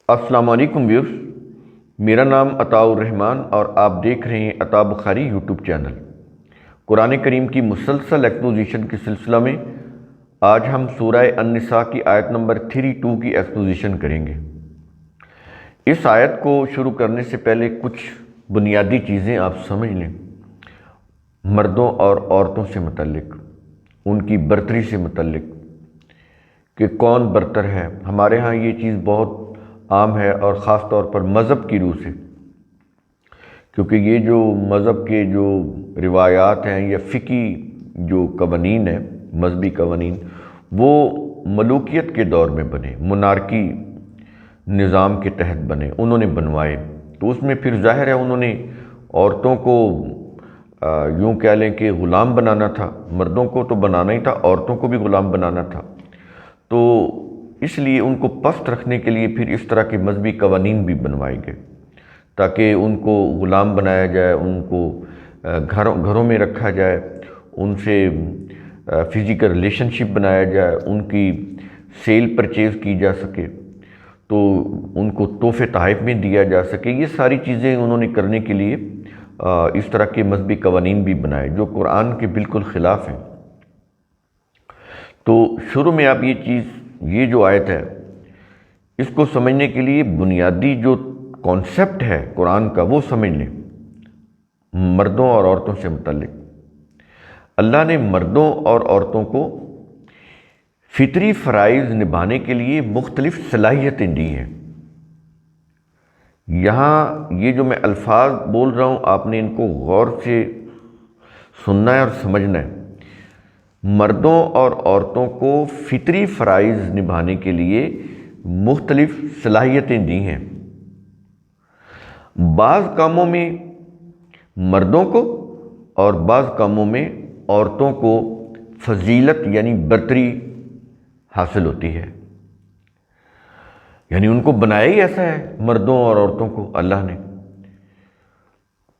السلام علیکم ویورز، میرا نام عطاء الرحمن اور آپ دیکھ رہے ہیں عطاء بخاری یوٹیوب چینل۔ قرآن کریم کی مسلسل ایکسپوزیشن کے سلسلہ میں آج ہم سورہ النساء کی آیت نمبر 32 کی ایکسپوزیشن کریں گے۔ اس آیت کو شروع کرنے سے پہلے کچھ بنیادی چیزیں آپ سمجھ لیں، مردوں اور عورتوں سے متعلق، ان کی برتری سے متعلق کہ کون برتر ہے۔ ہمارے ہاں یہ چیز بہت عام ہے اور خاص طور پر مذہب کی روح سے، کیونکہ یہ جو مذہب کے جو روایات ہیں یا فقہی جو قوانین ہیں، مذہبی قوانین، وہ ملوکیت کے دور میں بنے، منارکی نظام کے تحت بنے، انہوں نے بنوائے، تو اس میں پھر ظاہر ہے انہوں نے عورتوں کو یوں کہہ لیں کہ غلام بنانا تھا، مردوں کو تو بنانا ہی تھا، عورتوں کو بھی غلام بنانا تھا، تو اس لیے ان کو پست رکھنے کے لیے پھر اس طرح کے مذہبی قوانین بھی بنوائے گئے تاکہ ان کو غلام بنایا جائے، ان کو گھروں میں رکھا جائے، ان سے فزیکل ریلیشن شپ بنایا جائے، ان کی سیل پرچیز کی جا سکے، تو ان کو تحفے تحائف میں دیا جا سکے۔ یہ ساری چیزیں انہوں نے کرنے کے لیے اس طرح کے مذہبی قوانین بھی بنائے جو قرآن کے بالکل خلاف ہیں۔ تو شروع میں آپ یہ جو آیت ہے، اس کو سمجھنے کے لیے بنیادی جو کانسیپٹ ہے قرآن کا وہ سمجھ لیں، مردوں اور عورتوں سے متعلق۔ اللہ نے مردوں اور عورتوں کو فطری فرائض نبھانے کے لیے مختلف صلاحیتیں دی ہیں۔ یہاں یہ جو میں الفاظ بول رہا ہوں، آپ نے ان کو غور سے سننا ہے اور سمجھنا ہے۔ مردوں اور عورتوں کو فطری فرائض نبھانے کے لیے مختلف صلاحیتیں دی ہیں۔ بعض کاموں میں مردوں کو اور بعض کاموں میں عورتوں کو فضیلت یعنی برتری حاصل ہوتی ہے، یعنی ان کو بنایا ہی ایسا ہے مردوں اور عورتوں کو اللہ نے۔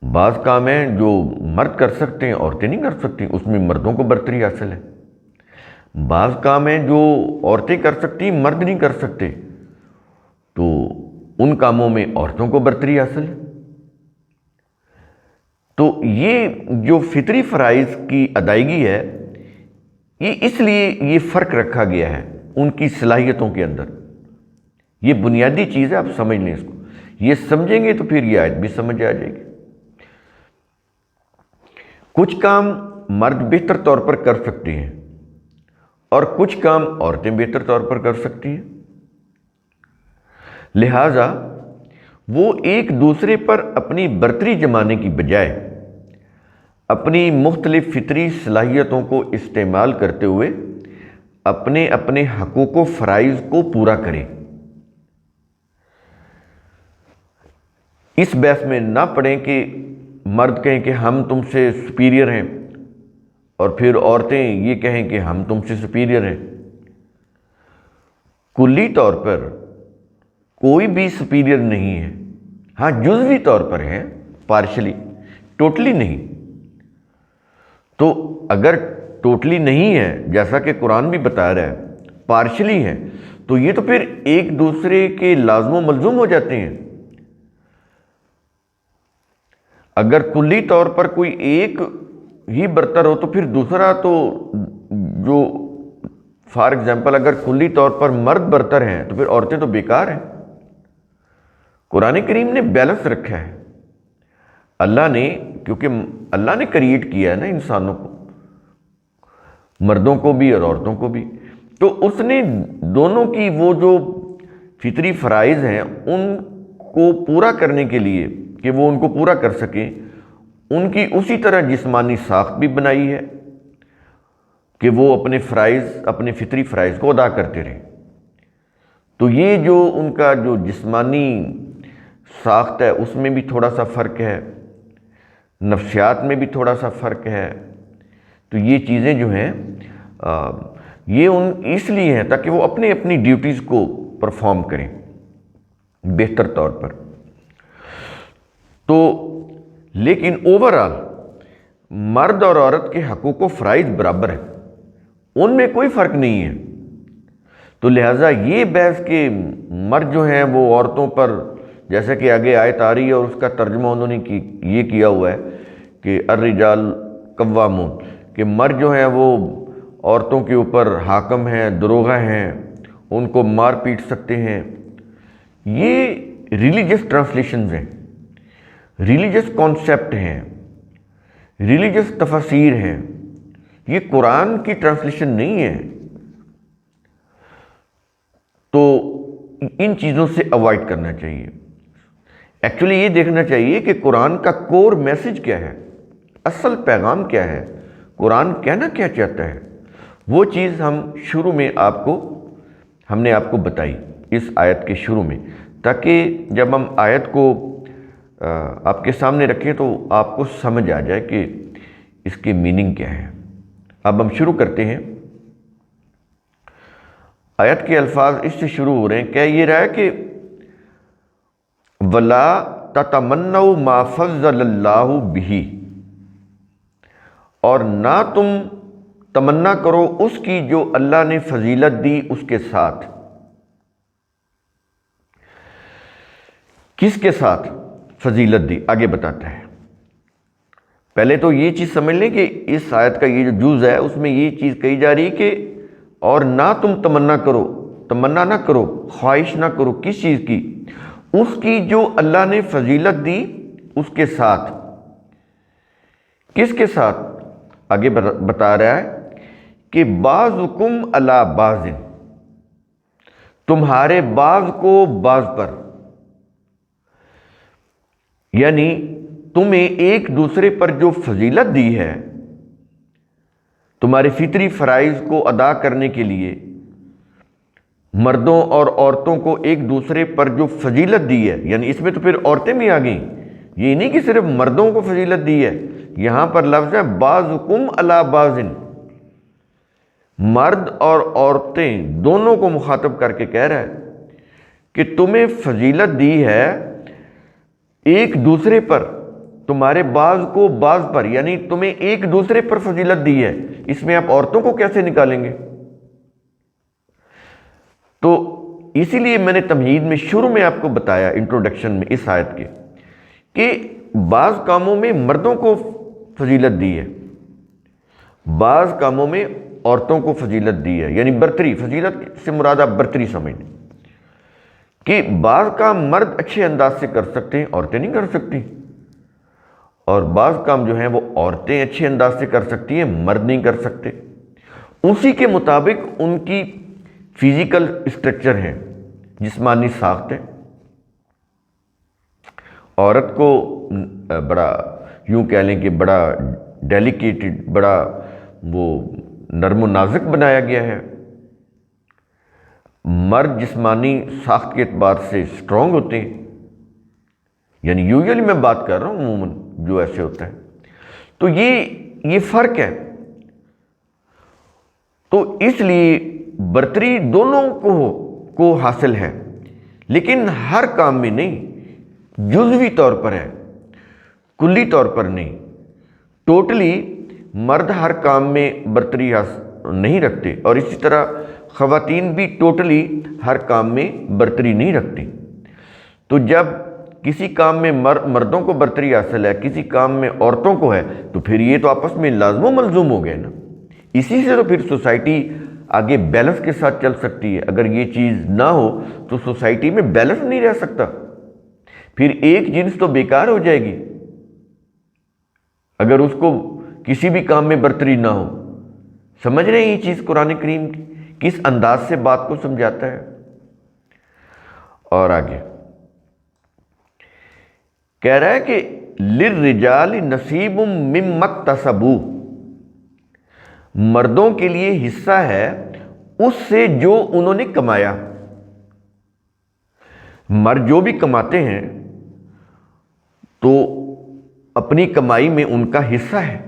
بعض کام ہیں جو مرد کر سکتے ہیں، عورتیں نہیں کر سکتی، اس میں مردوں کو برتری حاصل ہے۔ بعض کام ہیں جو عورتیں کر سکتی ہیں، مرد نہیں کر سکتے، تو ان کاموں میں عورتوں کو برتری حاصل ہے۔ تو یہ جو فطری فرائض کی ادائیگی ہے، یہ اس لیے یہ فرق رکھا گیا ہے ان کی صلاحیتوں کے اندر۔ یہ بنیادی چیز ہے، آپ سمجھ لیں اس کو۔ یہ سمجھیں گے تو پھر یہ آیت بھی سمجھ آ جائے گی۔ کچھ کام مرد بہتر طور پر کر سکتے ہیں اور کچھ کام عورتیں بہتر طور پر کر سکتی ہیں، لہٰذا وہ ایک دوسرے پر اپنی برتری جمانے کی بجائے اپنی مختلف فطری صلاحیتوں کو استعمال کرتے ہوئے اپنے اپنے حقوق و فرائض کو پورا کریں۔ اس بحث میں نہ پڑیں کہ مرد کہیں کہ ہم تم سے سپیریئر ہیں اور پھر عورتیں یہ کہیں کہ ہم تم سے سپیریئر ہیں۔ کلی طور پر کوئی بھی سپیریئر نہیں ہے، ہاں جزوی طور پر ہے، پارشلی، ٹوٹلی نہیں۔ تو اگر ٹوٹلی نہیں ہے، جیسا کہ قرآن بھی بتا رہا ہے، پارشلی ہے، تو یہ تو پھر ایک دوسرے کے لازم و ملزوم ہو جاتے ہیں۔ اگر کلی طور پر کوئی ایک ہی برتر ہو تو پھر دوسرا تو جو فار ایگزامپل اگر کلی طور پر مرد برتر ہیں تو پھر عورتیں تو بیکار ہیں۔ قرآن کریم نے بیلنس رکھا ہے اللہ نے، کیونکہ اللہ نے کریٹ کیا ہے نا انسانوں کو، مردوں کو بھی اور عورتوں کو بھی، تو اس نے دونوں کی وہ جو فطری فرائض ہیں ان کو پورا کرنے کے لیے کہ وہ ان کو پورا کر سکیں، ان کی اسی طرح جسمانی ساخت بھی بنائی ہے کہ وہ اپنے فطری فرائض کو ادا کرتے رہیں۔ تو یہ جو ان کا جو جسمانی ساخت ہے اس میں بھی تھوڑا سا فرق ہے، نفسیات میں بھی تھوڑا سا فرق ہے۔ تو یہ چیزیں جو ہیں یہ اس لیے ہیں تاکہ وہ اپنی ڈیوٹیز کو پرفارم کریں بہتر طور پر۔ تو لیکن اوورآل مرد اور عورت کے حقوق و فرائض برابر ہیں، ان میں کوئی فرق نہیں ہے۔ تو لہٰذا یہ بحث کہ مرد جو ہیں وہ عورتوں پر، جیسا کہ آگے آیت آ رہی ہے اور اس کا ترجمہ انہوں نے یہ کیا ہوا ہے کہ الرجال قوامون، کہ مرد جو ہیں وہ عورتوں کے اوپر حاکم ہیں، دروغہ ہیں، ان کو مار پیٹ سکتے ہیں، یہ ریلیجس ٹرانسلیشنز ہیں، ریلیجس کانسیپٹ ہیں، ریلیجس تفاسیر ہیں، یہ قرآن کی ٹرانسلیشن نہیں ہے۔ تو ان چیزوں سے اوائڈ کرنا چاہیے۔ ایکچولی یہ دیکھنا چاہیے کہ قرآن کا کور میسج کیا ہے، اصل پیغام کیا ہے، قرآن کہنا کیا چاہتا ہے۔ وہ چیز ہم نے آپ کو بتائی اس آیت کے شروع میں، تاکہ جب ہم آیت کو آپ کے سامنے رکھیں تو آپ کو سمجھ آ جائے کہ اس کی میننگ کیا ہے۔ اب ہم شروع کرتے ہیں۔ آیت کے الفاظ اس سے شروع ہو رہے ہیں، کیا یہ رہا ہے کہ وَلَا تَتَمَنَّوْا مَا فَضَّلَ اللَّهُ بِهِ، اور نہ تم تمنا کرو اس کی جو اللہ نے فضیلت دی اس کے ساتھ۔ کس کے ساتھ فضیلت دی آگے بتاتا ہے۔ پہلے تو یہ چیز سمجھ لیں کہ اس آیت کا یہ جو جز ہے اس میں یہ چیز کہی جا رہی ہے کہ اور نہ تم تمنا کرو، تمنا نہ کرو، خواہش نہ کرو کس چیز کی، اس کی جو اللہ نے فضیلت دی اس کے ساتھ۔ کس کے ساتھ آگے بتا رہا ہے کہ بعضکم علی بعض، تمہارے بعض کو بعض پر، یعنی تمہیں ایک دوسرے پر جو فضیلت دی ہے، تمہارے فطری فرائض کو ادا کرنے کے لیے مردوں اور عورتوں کو ایک دوسرے پر جو فضیلت دی ہے، یعنی اس میں تو پھر عورتیں بھی آ گئیں، یہ نہیں کہ صرف مردوں کو فضیلت دی ہے، یہاں پر لفظ ہے بعضکم علی بعض، مرد اور عورتیں دونوں کو مخاطب کر کے کہہ رہا ہے کہ تمہیں فضیلت دی ہے ایک دوسرے پر، تمہارے بعض کو بعض پر، یعنی تمہیں ایک دوسرے پر فضیلت دی ہے، اس میں آپ عورتوں کو کیسے نکالیں گے؟ تو اسی لیے میں نے تمہید میں شروع میں آپ کو بتایا انٹروڈکشن میں اس آیت کے کہ بعض کاموں میں مردوں کو فضیلت دی ہے، بعض کاموں میں عورتوں کو فضیلت دی ہے، یعنی برتری، فضیلت سے مراد آپ برتری سمجھ لیں کہ بعض کام مرد اچھے انداز سے کر سکتے ہیں، عورتیں نہیں کر سکتی، اور بعض کام جو ہیں وہ عورتیں اچھے انداز سے کر سکتی ہیں، مرد نہیں کر سکتے، اسی کے مطابق ان کی فزیکل اسٹرکچر ہیں، جسمانی ساخت ہے۔ عورت کو بڑا یوں کہہ لیں کہ بڑا ڈیلیکیٹڈ، بڑا وہ نرم و نازک بنایا گیا ہے، مرد جسمانی ساخت کے اعتبار سے اسٹرانگ ہوتے ہیں، یعنی یوزلی میں بات کر رہا ہوں عموماً جو ایسے ہوتا ہے، تو یہ فرق ہے۔ تو اس لیے برتری دونوں کو حاصل ہے، لیکن ہر کام میں نہیں، جزوی طور پر ہے، کلی طور پر نہیں۔ ٹوٹلی مرد ہر کام میں برتری نہیں رکھتے، اور اسی طرح خواتین بھی ٹوٹلی ہر کام میں برتری نہیں رکھتی۔ تو جب کسی کام میں مردوں کو برتری حاصل ہے، کسی کام میں عورتوں کو ہے، تو پھر یہ تو آپس میں لازم و ملزوم ہو گئے نا۔ اسی سے تو پھر سوسائٹی آگے بیلنس کے ساتھ چل سکتی ہے۔ اگر یہ چیز نہ ہو تو سوسائٹی میں بیلنس نہیں رہ سکتا، پھر ایک جنس تو بیکار ہو جائے گی اگر اس کو کسی بھی کام میں برتری نہ ہو۔ سمجھ رہے ہیں یہ چیز قرآن کریم کس انداز سے بات کو سمجھاتا ہے؟ اور آگے کہہ رہا ہے کہ للرجال نصیب مما اکتسبوا، مردوں کے لیے حصہ ہے اس سے جو انہوں نے کمایا۔ مرد جو بھی کماتے ہیں تو اپنی کمائی میں ان کا حصہ ہے۔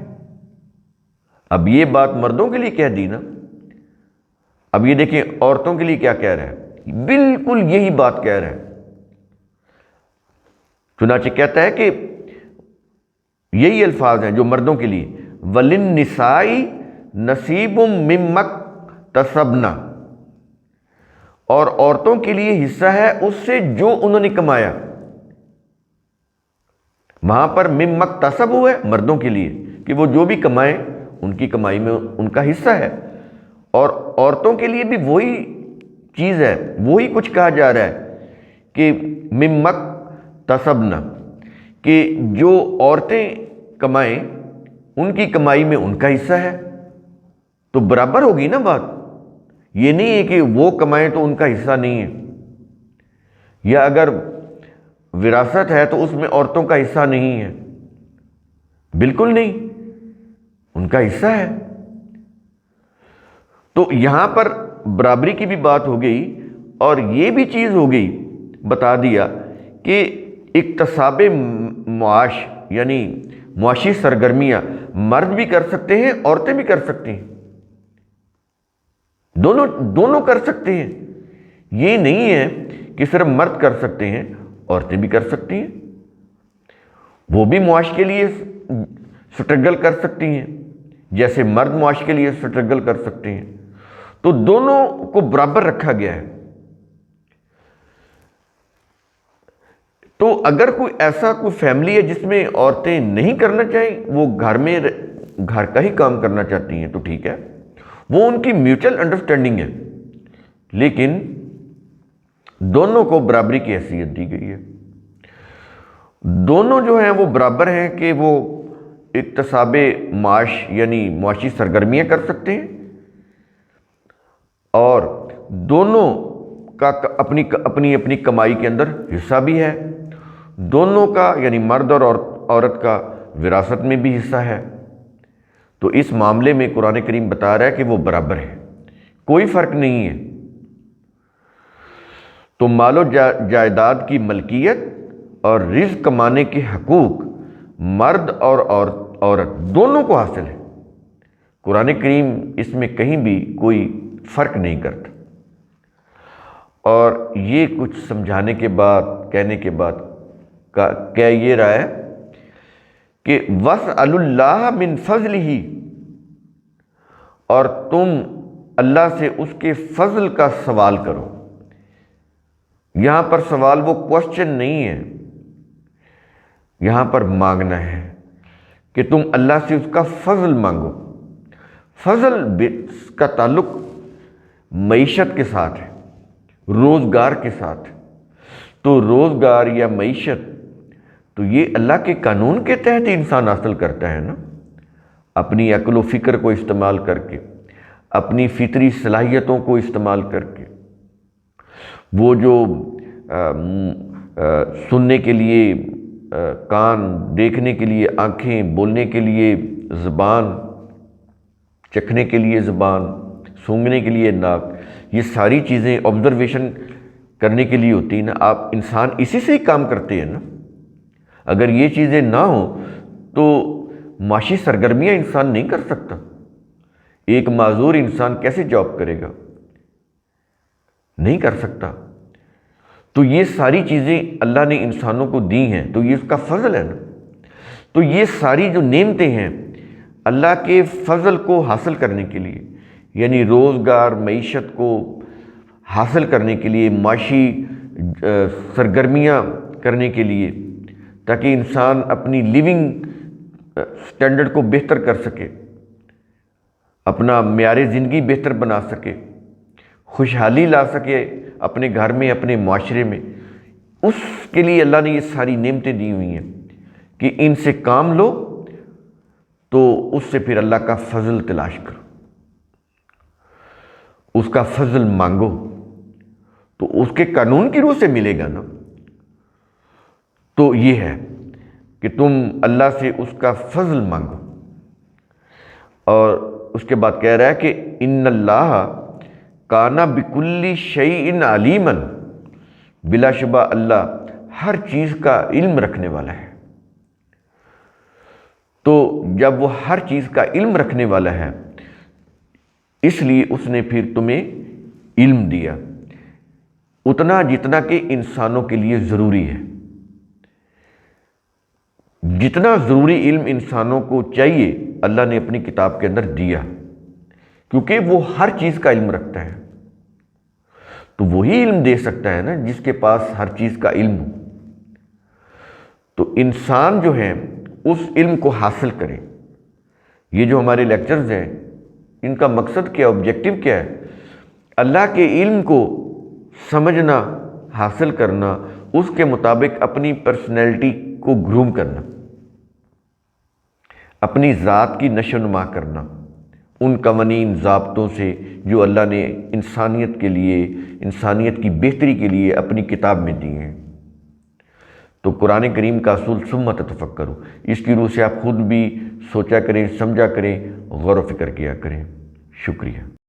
اب یہ بات مردوں کے لیے کہہ دی نا، اب یہ دیکھیں عورتوں کے لیے کیا کہہ رہا ہے، بالکل یہی بات کہہ رہا ہے۔ چنانچہ کہتا ہے کہ یہی الفاظ ہیں جو مردوں کے لیے، وَلِلنِّسَاءِ نَصِیبٌ مِّمَّا اکْتَسَبْنَ، اور عورتوں کے لیے حصہ ہے اس سے جو انہوں نے کمایا. وہاں پر مم مکتسب ہوا ہے مردوں کے لیے کہ وہ جو بھی کمائیں ان کی کمائی میں ان کا حصہ ہے, اور عورتوں کے لیے بھی وہی چیز ہے, وہی کچھ کہا جا رہا ہے کہ مم مکتسبنا, کہ جو عورتیں کمائیں ان کی کمائی میں ان کا حصہ ہے. تو برابر ہوگی نا بات. یہ نہیں ہے کہ وہ کمائیں تو ان کا حصہ نہیں ہے, یا اگر وراثت ہے تو اس میں عورتوں کا حصہ نہیں ہے. بالکل نہیں, ان کا حصہ ہے. تو یہاں پر برابری کی بھی بات ہو گئی, اور یہ بھی چیز ہو گئی, بتا دیا کہ اکتساب معاش یعنی معاشی سرگرمیاں مرد بھی کر سکتے ہیں, عورتیں بھی کر سکتی ہیں, دونوں کر سکتے ہیں. یہ نہیں ہے کہ صرف مرد کر سکتے ہیں, عورتیں بھی کر سکتی ہیں. وہ بھی معاش کے لیے سٹرگل کر سکتی ہیں جیسے مرد معاش کے لیے سٹرگل کر سکتے ہیں. تو دونوں کو برابر رکھا گیا ہے. تو اگر کوئی ایسا کوئی فیملی ہے جس میں عورتیں نہیں کرنا چاہیں, وہ گھر کا ہی کام کرنا چاہتی ہیں, تو ٹھیک ہے, وہ ان کی میوچل انڈرسٹینڈنگ ہے, لیکن دونوں کو برابری کی حیثیت دی گئی ہے. دونوں جو ہیں وہ برابر ہیں کہ وہ اکتساب معاش یعنی معاشی سرگرمیاں کر سکتے ہیں, اور دونوں کا اپنی اپنی کمائی کے اندر حصہ بھی ہے. دونوں کا یعنی مرد اور عورت کا وراثت میں بھی حصہ ہے. تو اس معاملے میں قرآن کریم بتا رہا ہے کہ وہ برابر ہے, کوئی فرق نہیں ہے. تو مال و جائیداد کی ملکیت اور رزق کمانے کے حقوق مرد اور عورت دونوں کو حاصل ہے. قرآن کریم اس میں کہیں بھی کوئی فرق نہیں کرتا. اور یہ کچھ سمجھانے کے بعد, کہنے کے بعد کہہ یہ رہا ہے کہ وَاسْأَلُوا اللَّهَ مِنْ فَضْلِهِ, اور تم اللہ سے اس کے فضل کا سوال کرو. یہاں پر سوال وہ کوشچن نہیں ہے, یہاں پر مانگنا ہے کہ تم اللہ سے اس کا فضل مانگو. فضل کا تعلق معیشت کے ساتھ ہے, روزگار کے ساتھ. تو روزگار یا معیشت تو یہ اللہ کے قانون کے تحت ہی انسان حاصل کرتا ہے نا, اپنی عقل و فکر کو استعمال کر کے, اپنی فطری صلاحیتوں کو استعمال کر کے. وہ جو سننے کے لیے کان, دیکھنے کے لیے آنکھیں, بولنے کے لیے زبان, چکھنے کے لیے زبان, سونگھنے کے لیے ناک, یہ ساری چیزیں آبزرویشن کرنے کے لیے ہوتی ہیں نا. آپ انسان اسی سے ہی کام کرتے ہیں نا. اگر یہ چیزیں نہ ہوں تو معاشی سرگرمیاں انسان نہیں کر سکتا. ایک معذور انسان کیسے جاب کرے گا؟ نہیں کر سکتا. تو یہ ساری چیزیں اللہ نے انسانوں کو دی ہیں, تو یہ اس کا فضل ہے نا. تو یہ ساری جو نعمتیں ہیں اللہ کے فضل کو حاصل کرنے کے لیے, یعنی روزگار معیشت کو حاصل کرنے کے لیے, معاشی سرگرمیاں کرنے کے لیے, تاکہ انسان اپنی لیونگ سٹینڈرڈ کو بہتر کر سکے, اپنا معیار زندگی بہتر بنا سکے, خوشحالی لا سکے اپنے گھر میں, اپنے معاشرے میں. اس کے لیے اللہ نے یہ ساری نعمتیں دی ہوئی ہیں کہ ان سے کام لو, تو اس سے پھر اللہ کا فضل تلاش کرو, اس کا فضل مانگو, تو اس کے قانون کی روح سے ملے گا نا. تو یہ ہے کہ تم اللہ سے اس کا فضل مانگو. اور اس کے بعد کہہ رہا ہے کہ ان اللہ کان بکل شیء علیما, بلا شبہ اللہ ہر چیز کا علم رکھنے والا ہے. تو جب وہ ہر چیز کا علم رکھنے والا ہے, اس لیے اس نے پھر تمہیں علم دیا, اتنا جتنا کہ انسانوں کے لیے ضروری ہے. جتنا ضروری علم انسانوں کو چاہیے اللہ نے اپنی کتاب کے اندر دیا, کیونکہ وہ ہر چیز کا علم رکھتا ہے. تو وہی علم دے سکتا ہے نا جس کے پاس ہر چیز کا علم ہو۔ تو انسان جو ہے اس علم کو حاصل کرے۔ یہ جو ہمارے لیکچرز ہیں ان کا مقصد کیا، آبجیکٹو کیا ہے؟ اللہ کے علم کو سمجھنا، حاصل کرنا، اس کے مطابق اپنی پرسنالٹی کو گروم کرنا، اپنی ذات کی نشو و نما کرنا ان قوانین ضابطوں سے جو اللہ نے انسانیت کے لیے، انسانیت کی بہتری کے لیے اپنی کتاب میں دیے ہیں۔ تو قرآن کریم کا اصول ثم تتفکروا، اس کی روح سے آپ خود بھی سوچا کریں، سمجھا کریں، غور و فکر کیا کریں۔ شکریہ۔